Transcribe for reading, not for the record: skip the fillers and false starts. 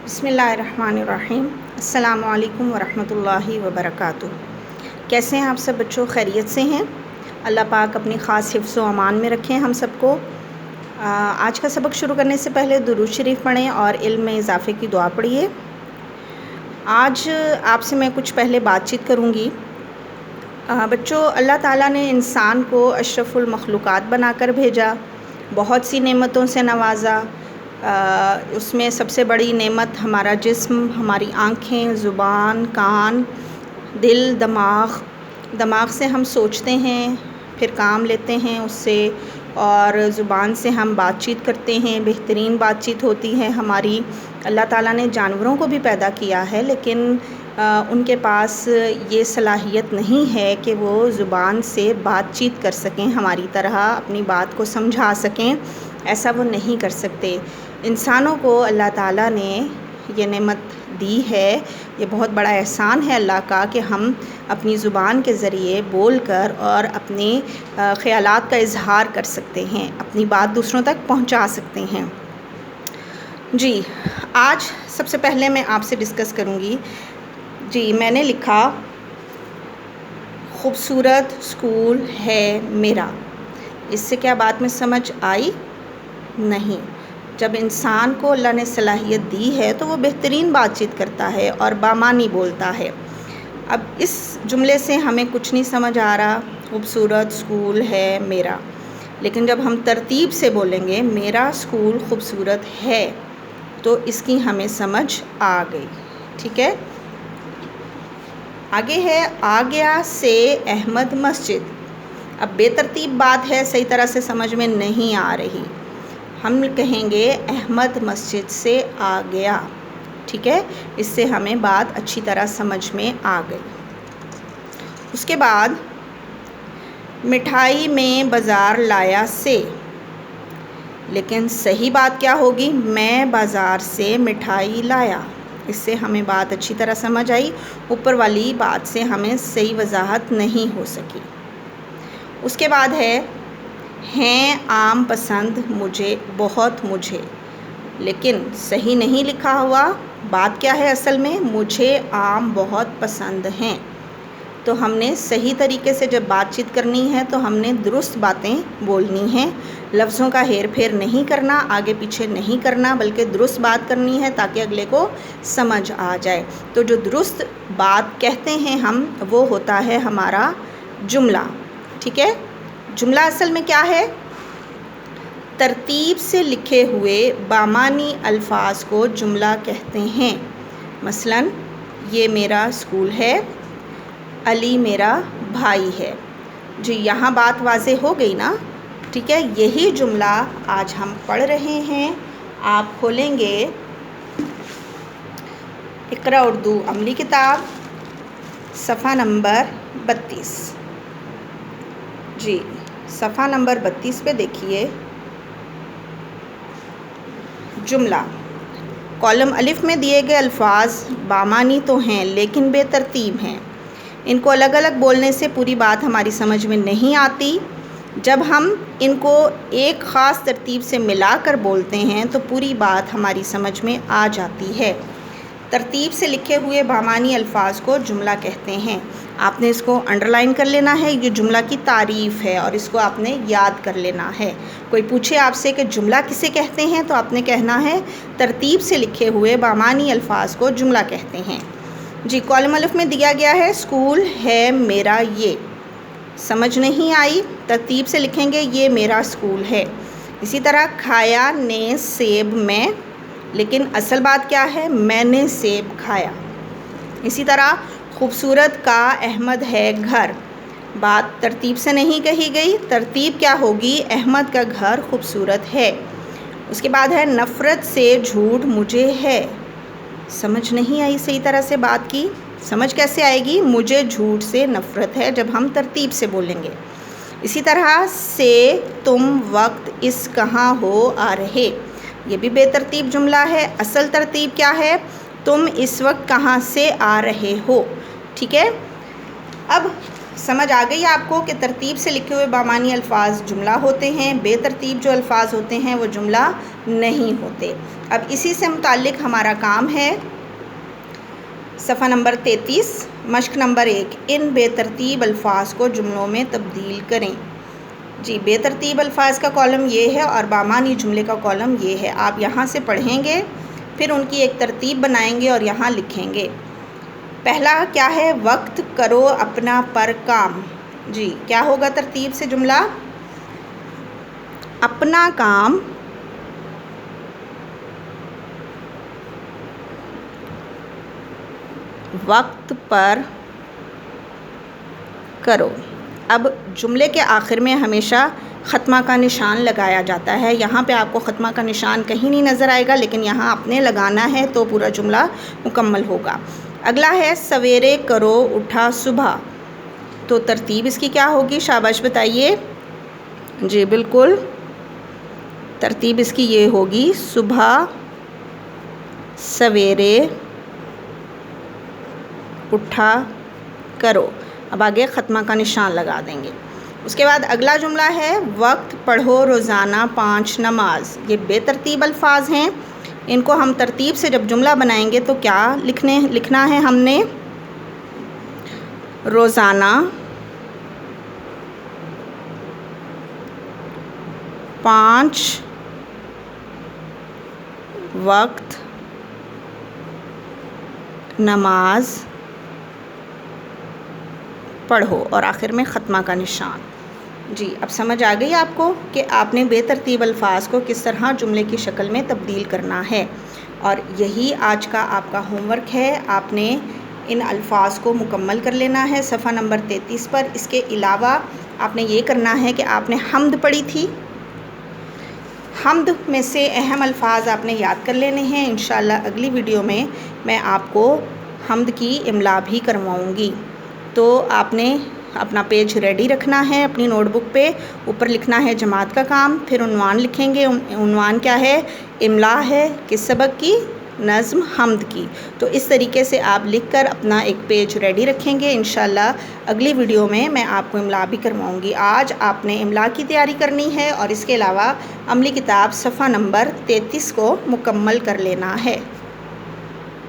بسم اللہ الرحمن الرحیم۔ السلام علیکم ورحمۃ اللہ وبرکاتہ۔ کیسے ہیں آپ سب بچوں؟ خیریت سے ہیں؟ اللہ پاک اپنی خاص حفظ و امان میں رکھیں ہم سب کو۔ آج کا سبق شروع کرنے سے پہلے درود شریف پڑھیں اور علم میں اضافے کی دعا پڑھیے۔ آج آپ سے میں کچھ پہلے بات چیت کروں گی۔ بچوں، اللہ تعالیٰ نے انسان کو اشرف المخلوقات بنا کر بھیجا، بہت سی نعمتوں سے نوازا۔ اس میں سب سے بڑی نعمت ہمارا جسم، ہماری آنکھیں، زبان، کان، دل، دماغ سے ہم سوچتے ہیں، پھر کام لیتے ہیں اس سے، اور زبان سے ہم بات چیت کرتے ہیں، بہترین بات چیت ہوتی ہے ہماری۔ اللہ تعالیٰ نے جانوروں کو بھی پیدا کیا ہے، لیکن ان کے پاس یہ صلاحیت نہیں ہے کہ وہ زبان سے بات چیت کر سکیں، ہماری طرح اپنی بات کو سمجھا سکیں، ایسا وہ نہیں کر سکتے۔ انسانوں کو اللہ تعالیٰ نے یہ نعمت دی ہے، یہ بہت بڑا احسان ہے اللہ کا کہ ہم اپنی زبان کے ذریعے بول کر اور اپنے خیالات کا اظہار کر سکتے ہیں، اپنی بات دوسروں تک پہنچا سکتے ہیں۔ جی، آج سب سے پہلے میں آپ سے ڈسکس کروں گی۔ جی، میں نے لکھا خوبصورت اسکول ہے میرا۔ اس سے کیا بات میں سمجھ آئی؟ نہیں۔ جب انسان کو اللہ نے صلاحیت دی ہے تو وہ بہترین بات چیت کرتا ہے اور بامعنی بولتا ہے۔ اب اس جملے سے ہمیں کچھ نہیں سمجھ آ رہا، خوبصورت اسکول ہے میرا، لیکن جب ہم ترتیب سے بولیں گے میرا اسکول خوبصورت ہے تو اس کی ہمیں سمجھ آ گئی، ٹھیک ہے؟ آگے ہے آ گیا سے احمد مسجد۔ اب بے ترتیب بات ہے، صحیح طرح سے سمجھ میں نہیں آ رہی۔ ہم کہیں گے احمد مسجد سے آ گیا، ٹھیک ہے؟ اس سے ہمیں بات اچھی طرح سمجھ میں آ گئی۔ اس کے بعد مٹھائی میں بازار لایا سے، لیکن صحیح بات کیا ہوگی؟ میں بازار سے مٹھائی لایا۔ اس سے ہمیں بات اچھی طرح سمجھ آئی، اوپر والی بات سے ہمیں صحیح وضاحت نہیں ہو سکی۔ اس کے بعد ہے ہیں آم پسند مجھے بہت مجھے، لیکن صحیح نہیں لکھا ہوا۔ بات کیا ہے اصل میں؟ مجھے آم بہت پسند ہیں۔ تو ہم نے صحیح طریقے سے جب بات چیت کرنی ہے تو ہم نے درست باتیں بولنی ہیں، لفظوں کا ہیر پھیر نہیں کرنا، آگے پیچھے نہیں کرنا، بلکہ درست بات کرنی ہے تاکہ اگلے کو سمجھ آ جائے۔ تو جو درست بات کہتے ہیں ہم، وہ ہوتا ہے ہمارا جملہ، ٹھیک ہے؟ جملہ اصل میں کیا ہے؟ ترتیب سے لکھے ہوئے بامعنی الفاظ کو جملہ کہتے ہیں۔ مثلاً یہ میرا اسکول ہے، علی میرا بھائی ہے۔ جی، یہاں بات واضح ہو گئی نا؟ ٹھیک ہے، یہی جملہ آج ہم پڑھ رہے ہیں۔ آپ کھولیں گے اقرا اردو عملی کتاب، صفحہ نمبر 32۔ جی، صفحہ نمبر 32 پہ دیکھیے جملہ۔ کالم الف میں دیے گئے الفاظ بامعنی تو ہیں لیکن بے ترتیب ہیں۔ ان کو الگ الگ بولنے سے پوری بات ہماری سمجھ میں نہیں آتی۔ جب ہم ان کو ایک خاص ترتیب سے ملا کر بولتے ہیں تو پوری بات ہماری سمجھ میں آ جاتی ہے۔ ترتیب سے لکھے ہوئے بامعنی الفاظ کو جملہ کہتے ہیں۔ آپ نے اس کو انڈرلائن کر لینا ہے، یہ جملہ کی تعریف ہے اور اس کو آپ نے یاد کر لینا ہے۔ کوئی پوچھے آپ سے کہ جملہ کسے کہتے ہیں تو آپ نے کہنا ہے ترتیب سے لکھے ہوئے بامعنی الفاظ کو جملہ کہتے ہیں۔ جی، کالم الف میں دیا گیا ہے اسکول ہے میرا یہ، سمجھ نہیں آئی؟ ترتیب سے لکھیں گے یہ میرا اسکول ہے۔ اسی طرح کھایا نے سیب میں، لیکن اصل بات کیا ہے؟ میں نے سیب کھایا۔ اسی طرح خوبصورت کا احمد ہے گھر، بات ترتیب سے نہیں کہی گئی، ترتیب کیا ہوگی؟ احمد کا گھر خوبصورت ہے۔ اس کے بعد ہے نفرت سے جھوٹ مجھے ہے، سمجھ نہیں آئی صحیح طرح سے بات کی؟ سمجھ کیسے آئے گی؟ مجھے جھوٹ سے نفرت ہے جب ہم ترتیب سے بولیں گے۔ اسی طرح سے تم وقت اس کہاں ہو آ رہے، یہ بھی بے ترتیب جملہ ہے۔ اصل ترتیب کیا ہے؟ تم اس وقت کہاں سے آ رہے ہو، ٹھیک ہے؟ اب سمجھ آ گئی آپ کو کہ ترتیب سے لکھے ہوئے بامعنی الفاظ جملہ ہوتے ہیں، بے ترتیب جو الفاظ ہوتے ہیں وہ جملہ نہیں ہوتے۔ اب اسی سے متعلق ہمارا کام ہے صفحہ نمبر 33، مشق نمبر 1، ان بے ترتیب الفاظ کو جملوں میں تبدیل کریں۔ جی، بے ترتیب الفاظ کا کالم یہ ہے اور بامعنی جملے کا کالم یہ ہے۔ آپ یہاں سے پڑھیں گے، پھر ان کی ایک ترتیب بنائیں گے اور یہاں لکھیں گے۔ پہلا کیا ہے؟ وقت کرو اپنا پر کام۔ جی، کیا ہوگا ترتیب سے جملہ؟ اپنا کام وقت پر کرو۔ اب جملے کے آخر میں ہمیشہ ختمہ کا نشان لگایا جاتا ہے۔ یہاں پہ آپ کو ختمہ کا نشان کہیں نہیں نظر آئے گا، لیکن یہاں آپ نے لگانا ہے تو پورا جملہ مکمل ہوگا۔ اگلا ہے سویرے کرو اٹھا صبح، تو ترتیب اس کی کیا ہوگی؟ شاباش بتائیے۔ جی بالکل، ترتیب اس کی یہ ہوگی، صبح سویرے اٹھا کرو۔ اب آگے ختمہ کا نشان لگا دیں گے۔ اس کے بعد اگلا جملہ ہے وقت پڑھو روزانہ 5 نماز۔ یہ بے ترتیب الفاظ ہیں، ان کو ہم ترتیب سے جب جملہ بنائیں گے تو کیا لکھنا ہے ہم نے؟ روزانہ 5 وقت نماز پڑھو، اور آخر میں ختمہ کا نشان۔ جی، اب سمجھ آ گئی آپ کو کہ آپ نے بے ترتیب الفاظ کو کس طرح جملے کی شکل میں تبدیل کرنا ہے، اور یہی آج کا آپ کا ہوم ورک ہے۔ آپ نے ان الفاظ کو مکمل کر لینا ہے صفحہ نمبر 33 پر۔ اس کے علاوہ آپ نے یہ کرنا ہے کہ آپ نے حمد پڑھی تھی، حمد میں سے اہم الفاظ آپ نے یاد کر لینے ہیں۔ انشاءاللہ اگلی ویڈیو میں آپ کو حمد کی املا بھی کرواؤں گی۔ تو آپ نے اپنا پیج ریڈی رکھنا ہے، اپنی نوٹ بک پہ اوپر لکھنا ہے جماعت کا کام، پھر عنوان لکھیں گے۔ عنوان کیا ہے؟ املا ہے، کس سبق کی؟ نظم حمد کی۔ تو اس طریقے سے آپ لکھ کر اپنا ایک پیج ریڈی رکھیں گے۔ انشاءاللہ اگلی ویڈیو میں آپ کو املا بھی کرواؤں گی۔ آج آپ نے املا کی تیاری کرنی ہے اور اس کے علاوہ عملی کتاب صفحہ نمبر 33 کو مکمل کر لینا ہے۔